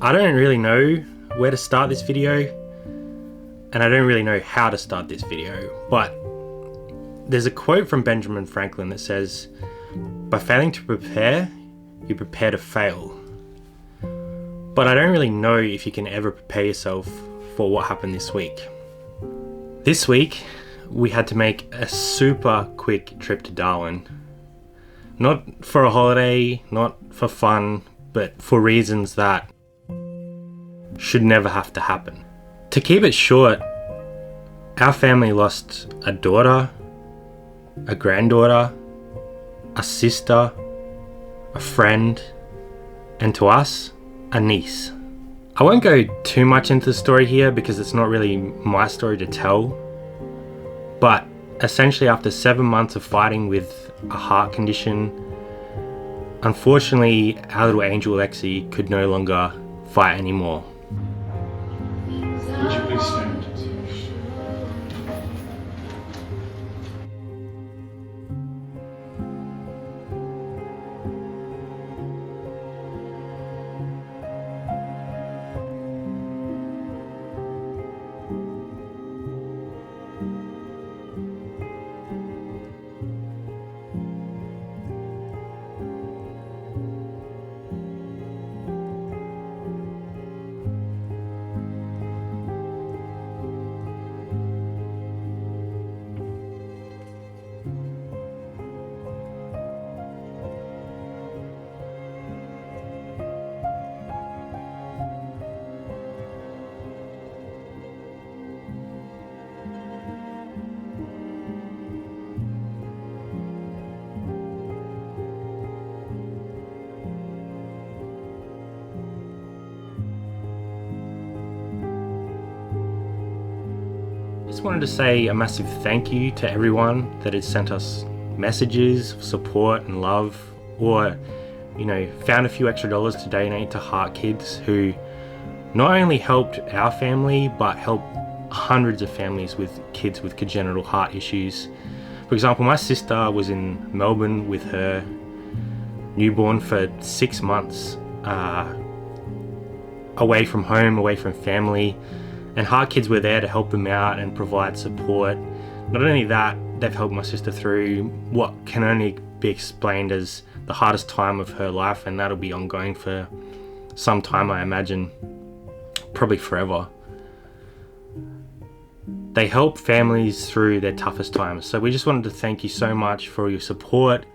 I don't really know where to start this video, and I don't really know how to start this video, but there's a quote from Benjamin Franklin that says, "By failing to prepare, you prepare to fail." But I don't really know if you can ever prepare yourself for what happened this week. This week, we had to make a super quick trip to Darwin. Not for a holiday, not for fun, but for reasons that should never have to happen. To keep it short, our family lost a daughter, a granddaughter, a sister, a friend, and to us, a niece. I won't go too much into the story here because it's not really my story to tell, but essentially after 7 months of fighting with a heart condition, unfortunately our little angel Lexi could no longer fight anymore. Would you please stand? Just wanted to say a massive thank you to everyone that has sent us messages, support and love, or found a few extra dollars to donate to Heart Kids, who not only helped our family but helped hundreds of families with kids with congenital heart issues. For example, my sister was in Melbourne with her newborn for 6 months, away from home, away from family, and Heart Kids were there to help them out and provide support. Not only that, they've helped my sister through what can only be explained as the hardest time of her life, and that'll be ongoing for some time, I imagine, probably forever. They help families through their toughest times. So we just wanted to thank you so much for your support,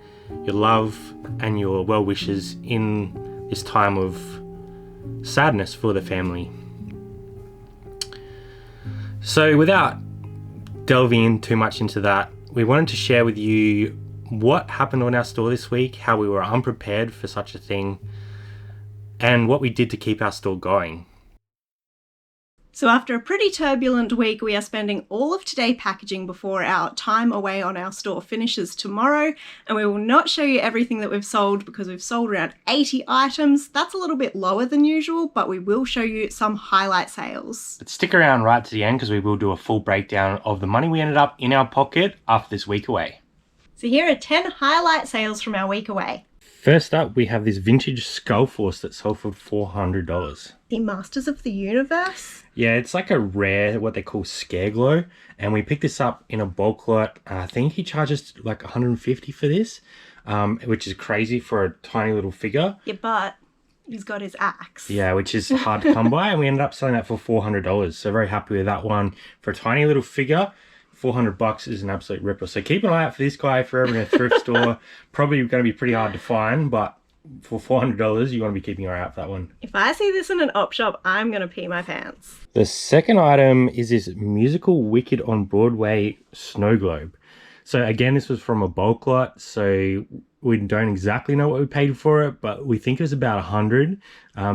your love, and your well wishes in this time of sadness for the family. So without delving in too much into that, we wanted to share with you what happened on our store this week, how we were unprepared for such a thing, and what we did to keep our store going. So after a pretty turbulent week, we are spending all of today packaging before our time away on our store finishes tomorrow, and we will not show you everything that we've sold because we've sold around 80 items. That's a little bit lower than usual, but we will show you some highlight sales. But stick around right to the end because we will do a full breakdown of the money we ended up in our pocket after this week away. So here are 10 highlight sales from our week away. First up, we have this vintage Skullforce that sold for $400. The Masters of the Universe? Yeah, it's like a rare, what they call scare glow, and we picked this up in a bulk lot. I think he charges like $150 for this, which is crazy for a tiny little figure. Yeah, but he's got his axe. Yeah, which is hard to come by, and we ended up selling that for $400. So very happy with that one. For a tiny little figure, $400 is an absolute ripper. So keep an eye out for this guy if you're ever in a thrift store. Probably going to be pretty hard to find, but for $400, you want to be keeping your eye out for that one. If I see this in an op shop, I'm going to pee my pants. The second item is this musical Wicked on Broadway snow globe. So again, this was from a bulk lot, so we don't exactly know what we paid for it, but we think it was about $100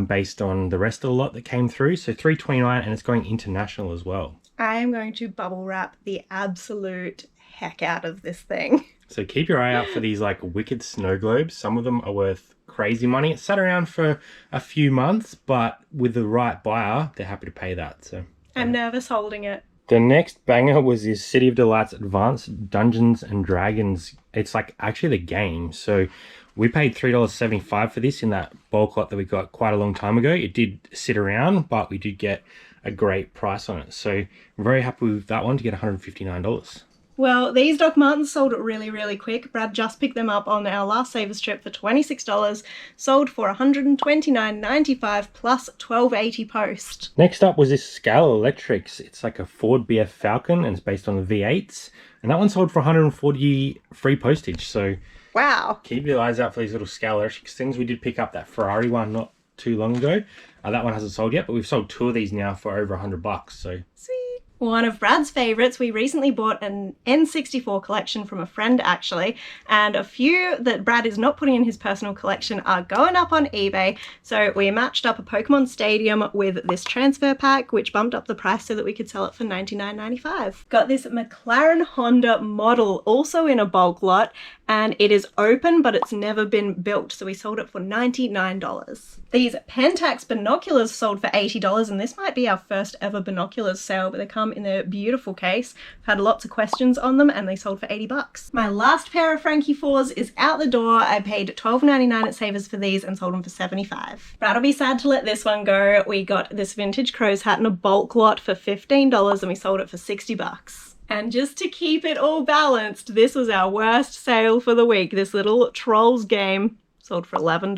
based on the rest of the lot that came through. So $329, and it's going international as well. I am going to bubble wrap the absolute heck out of this thing. So keep your eye out for these like Wicked snow globes. Some of them are worth crazy money. It sat around for a few months, but with the right buyer, they're happy to pay that. So I'm nervous holding it. The next banger was this City of Delights Advanced Dungeons and Dragons. It's like actually the game. So We paid $3.75 for this in that bulk lot that we got quite a long time ago. It did sit around, but we did get a great price on it. So I'm very happy with that one to get $159. Well, these Doc Martens sold really, really quick. Brad just picked them up on our last Savers trip for $26, sold for $129.95 plus $12.80 post. Next up was this Scala Electrics. It's like a Ford BF Falcon and it's based on the V8s. And that one sold for $140 free postage. So wow. Keep your eyes out for these little Scala Electrics things. We did pick up that Ferrari one not too long ago. That one hasn't sold yet, but we've sold 2 of these now for over $100. So sweet. One of Brad's favourites, we recently bought an N64 collection from a friend actually, and a few that Brad is not putting in his personal collection are going up on eBay. So we matched up a Pokemon Stadium with this transfer pack, which bumped up the price so that we could sell it for $99.95. Got this McLaren Honda model also in a bulk lot, and it is open but it's never been built, so we sold it for $99. These Pentax binoculars sold for $80, and this might be our first ever binoculars sale, but they come in a beautiful case. I've had lots of questions on them and they sold for $80. My last pair of Frankie 4s is out the door. I paid $12.99 at Savers for these and sold them for $75. Brad'll be sad to let this one go. We got this vintage crow's hat in a bulk lot for $15 and we sold it for $60. And just to keep it all balanced, this was our worst sale for the week. This little Trolls game sold for $11.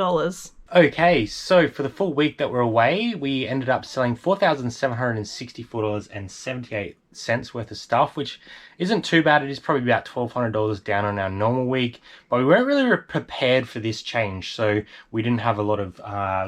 okay, so for the full week that we're away, we ended up selling $4,764.78 worth of stuff, which isn't too bad. It is probably about $1,200 down on our normal week, but we weren't really prepared for this change, so we didn't have a lot of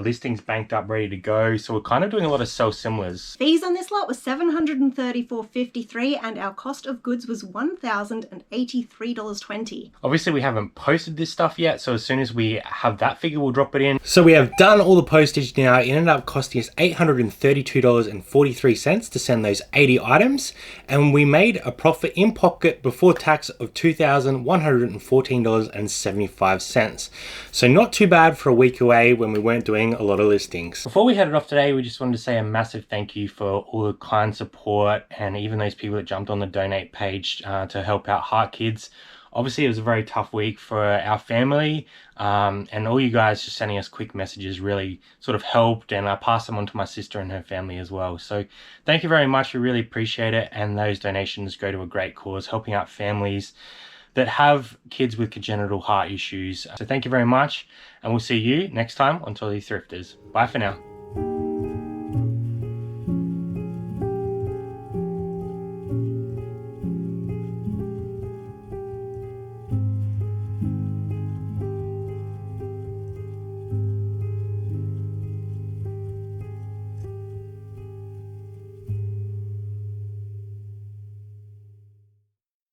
listings banked up ready to go, so we're kind of doing a lot of sell-similars. Fees on this lot was $734.53 and our cost of goods was $1,083.20. Obviously we haven't posted this stuff yet, so as soon as we have that figure we'll drop it in. So we have done all the postage now. It ended up costing us $832.43 to send those 80 items, and we made a profit in pocket before tax of $2,114.75. So not too bad for a week away when we weren't doing a lot of listings. Before we headed off today, we just wanted to say a massive thank you for all the kind support and even those people that jumped on the donate page to help out Heart Kids. Obviously, it was a very tough week for our family, and all you guys just sending us quick messages really sort of helped, and I passed them on to my sister and her family as well. So thank you very much. We really appreciate it, and those donations go to a great cause, helping out families that have kids with congenital heart issues. So thank you very much, and we'll see you next time on Totally Thrifters. Bye for now.